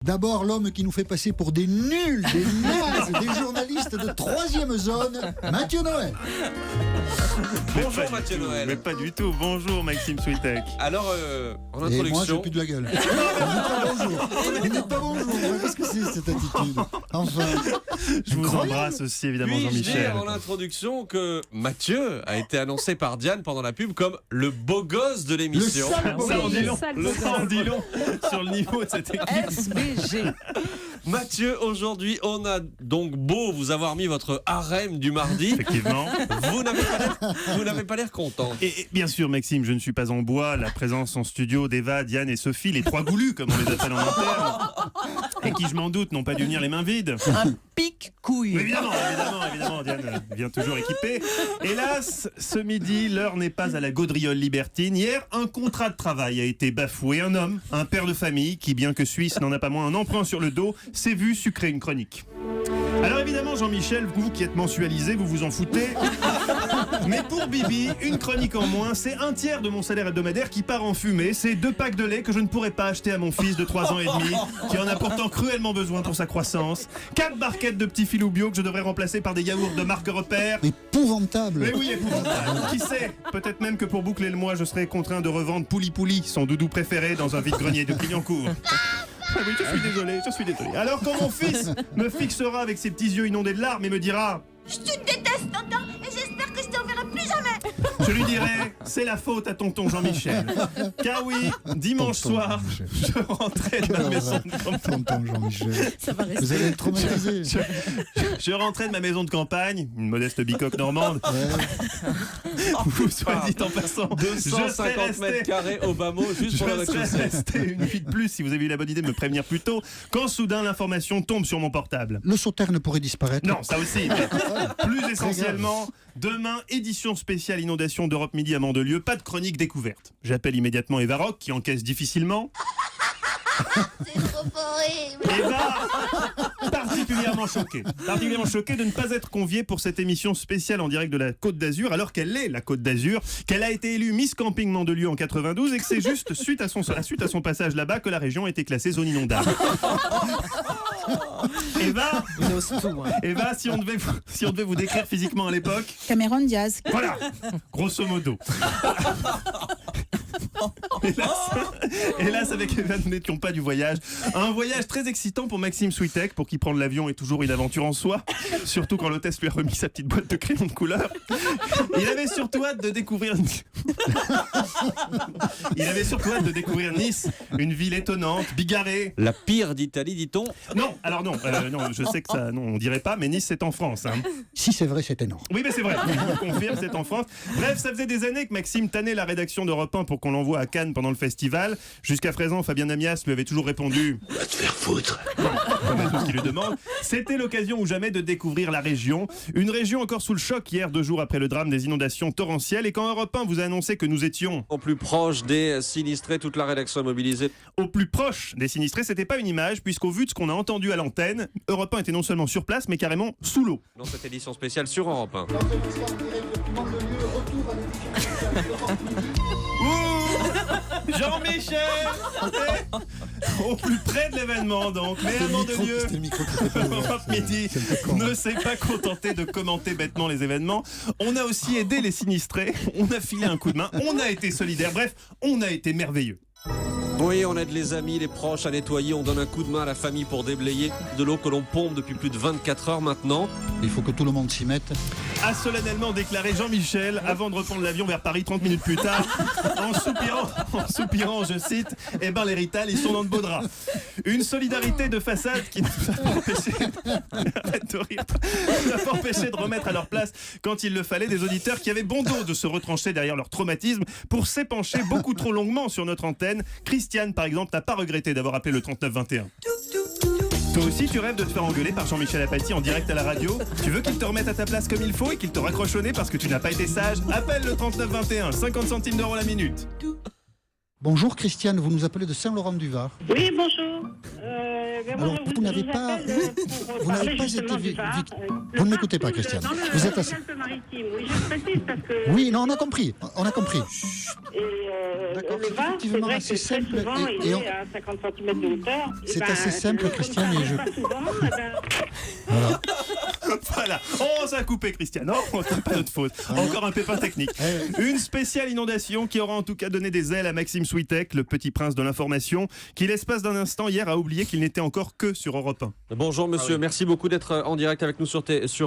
D'abord, l'homme qui nous fait passer pour des nuls, des nazes, des journalistes de 3e zone, Mathieu Noël. Bonjour Mathieu Noël. Mais pas du tout. Bonjour Maxime Switek. Alors, en Et moi, j'ai introduction, plus de la gueule. On dit pas bonjour. On dit pas bonjour. Qu'est-ce que c'est cette attitude? Enfin, Je vous incroyable. embrasse aussi évidemment puis-je Jean-Michel. dire en introduction que Mathieu a été annoncé par Diane pendant la pub comme le beau gosse de l'émission. Le sale beau Ça en dit long. Sale Ça en dit long sur le niveau de cette équipe. SBG. Mathieu, aujourd'hui, on a donc beau vous avoir mis votre harem du mardi. Effectivement. Vous n'avez pas l'air content. Et bien sûr, Maxime, je ne suis pas en bois. La présence en studio d'Eva, Diane et Sophie, les trois goulus, comme on les appelle en interne, et qui, je m'en doute, n'ont pas dû venir les mains vides. Un pic-couille. Mais évidemment, Diane vient toujours équipée. Hélas, ce midi, l'heure n'est pas à la gaudriole libertine. Hier, un contrat de travail a été bafoué. Un homme, un père de famille, qui, bien que suisse, n'en a pas moins un emprunt sur le dos, s'est vu sucrer une chronique. Alors évidemment, Jean-Michel, vous qui êtes mensualisé, vous vous en foutez. Mais pour Bibi, une chronique en moins, c'est un tiers de mon salaire hebdomadaire qui part en fumée. C'est 2 packs de lait que je ne pourrais pas acheter à mon fils de 3 ans et demi, qui en a pourtant cruellement besoin pour sa croissance. 4 barquettes de petits filous bio que je devrais remplacer par des yaourts de marque repère. Épouvantable. Mais oui, épouvantable. Qui sait, peut-être même que pour boucler le mois, je serai contraint de revendre Pouli Pouli, son doudou préféré, dans un vide-grenier de Clignancourt. Ah oui, je suis désolé. Alors quand mon fils me fixera avec ses petits yeux inondés de larmes et me dira Je te déteste, tonton, et j'espère que je t'en verrai plus jamais. je lui dirai, c'est la faute à tonton Jean-Michel. Car oui, dimanche Tonton soir, Jean-Michel. je rentrais de ma maison de campagne. Tonton Jean-Michel. Ça va rester. Vous allez être traumatisé. Je rentrais de ma maison de campagne, une modeste bicoque normande, où, soit dit en passant, je serais 250 mètres resté... carrés au bas mot, juste pour le Je serais rez-de-chaussée. resté une nuit de plus si vous avez eu la bonne idée de me prévenir plus tôt, quand soudain l'information tombe sur mon portable. Le sauterne pourrait disparaître. Non, ça aussi. Mais plus essentiellement, demain, édition spéciale inondation d'Europe Midi à Mandelieu, pas de chronique découverte. J'appelle immédiatement Eva Rock, qui encaisse difficilement. C'est trop horrible. Eva, particulièrement choquée de ne pas être conviée pour cette émission spéciale en direct de la Côte d'Azur, alors qu'elle est la Côte d'Azur, qu'elle a été élue Miss Camping Mandelieu en 92 et que c'est juste suite à son passage là-bas que la région a été classée zone inondable. Eva, Il ose tout. Hein. Eva, si on devait vous décrire physiquement à l'époque, Cameron Diaz. voilà, grosso modo. Hélas, avec Eva, nous n'étions pas du voyage. Un voyage très excitant pour Maxime Switek, pour qui prendre l'avion est toujours une aventure en soi, surtout quand l'hôtesse lui a remis sa petite boîte de crayons de couleur. Il avait surtout hâte de découvrir Nice, une ville étonnante, bigarrée. La pire d'Italie, dit-on. Non, alors non, je sais que ça, non, on dirait pas, mais Nice c'est en France. Hein. Si c'est vrai, c'est énorme. Oui, mais c'est vrai, je vous le confirme, c'est en France. Bref, ça faisait des années que Maxime tannait la rédaction d'Europe 1 pour qu'on l'envoie à Cannes pendant le festival. Jusqu'à présent, Fabien Amias lui avait toujours répondu « Va te faire foutre !» Comme tout ce qu'il lui demande. C'était l'occasion ou jamais de découvrir la région. Une région encore sous le choc hier, 2 jours après le drame des inondations torrentielles. Et quand Europe 1 vous a annoncé que nous étions Au plus proche des sinistrés, toute la rédaction est mobilisée. au plus proche des sinistrés, c'était pas une image, puisqu'au vu de ce qu'on a entendu à l'antenne, Europe 1 était non seulement sur place, mais carrément sous l'eau. Dans cette édition spéciale sur Europe 1. Ouh, Jean-Michel au plus près de l'événement donc, mais à Mandelieu, C'était le micro qui était pas ouvert. Europe Midi C'est un peu con. ne s'est pas contenté de commenter bêtement les événements. On a aussi aidé les sinistrés, on a filé un coup de main, on a été solidaires, bref, on a été merveilleux. Oui, on aide les amis, les proches à nettoyer, on donne un coup de main à la famille pour déblayer de l'eau que l'on pompe depuis plus de 24 heures maintenant. Il faut que tout le monde s'y mette. A solennellement déclaré Jean-Michel avant de reprendre l'avion vers Paris 30 minutes plus tard, en soupirant, je cite, « Eh ben les Rital, ils sont dans de beaux draps ». Une solidarité de façade qui ne nous a pas empêché, arrête de rire, nous a pas empêché de remettre à leur place, quand il le fallait, des auditeurs qui avaient bon dos de se retrancher derrière leur traumatisme pour s'épancher beaucoup trop longuement sur notre antenne. Christiane, par exemple, n'a pas regretté d'avoir appelé le 3921. Toi aussi, tu rêves de te faire engueuler par Jean-Michel Apathy en direct à la radio? Tu veux qu'il te remette à ta place comme il faut et qu'il te raccroche au nez parce que tu n'as pas été sage? Appelle le 3921, 50 centimes d'euros la minute. Bonjour Christiane, vous nous appelez de Saint-Laurent-du-Var. Oui, bonjour. Alors, vous n'avez pas, vous n'avez pas été vous ne m'écoutez pas, Christiane. Vous êtes assez... Maritime. Oui, je précise parce que... Oui, non, on a compris. On a compris. Et le Var, c'est effectivement vrai assez que très simple souvent, et il on- est à 50 cm de hauteur. C'est assez simple, Christiane, et je... Pas souvent, eh ben, Voilà. Voilà. Oh, ça a coupé, Christian. Non, c'est pas notre faute. Encore un pépin technique. Une spéciale inondation qui aura en tout cas donné des ailes à Maxime Switek, le petit prince de l'information, qui l'espace d'un instant hier a oublié qu'il n'était encore que sur Europe 1. Bonjour monsieur, merci beaucoup d'être en direct avec nous sur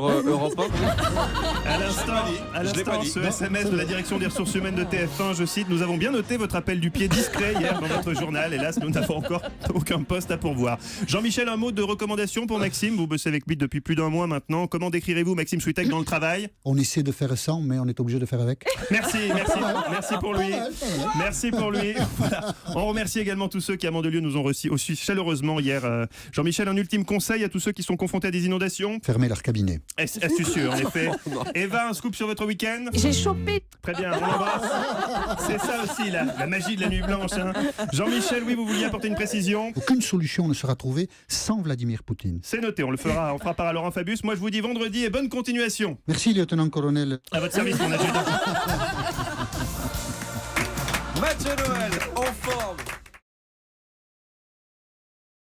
Europe 1. À l'instant, ce SMS de la direction des ressources humaines de TF1, je cite, nous avons bien noté votre appel du pied discret hier dans notre journal. Hélas, nous n'avons encore aucun poste à pourvoir. Jean-Michel, un mot de recommandation pour Maxime. Vous bossez avec lui depuis plus d'un mois maintenant. Comment décrirez-vous Maxime Switek dans le travail? On essaie de faire sans, mais on est obligé de faire avec. Merci pour lui. Merci pour lui. Voilà. On remercie également tous ceux qui à Mandelieu nous ont reçus aussi chaleureusement hier. Jean-Michel, un ultime conseil à tous ceux qui sont confrontés à des inondations? Fermer leur cabinet. Astucieux, en effet. Eva, un scoop sur votre week-end? J'ai chopé. Très bien, on l'embrasse. C'est ça aussi, la magie de la nuit blanche. Hein. Jean-Michel, oui, vous vouliez apporter une précision? Aucune solution ne sera trouvée sans Vladimir Poutine. C'est noté, on fera part à Laurent Fabius. Moi, je vous dis vendredi et bonne continuation. Merci, lieutenant-colonel. À votre service, mon adjudant. Mathieu Noël en forme.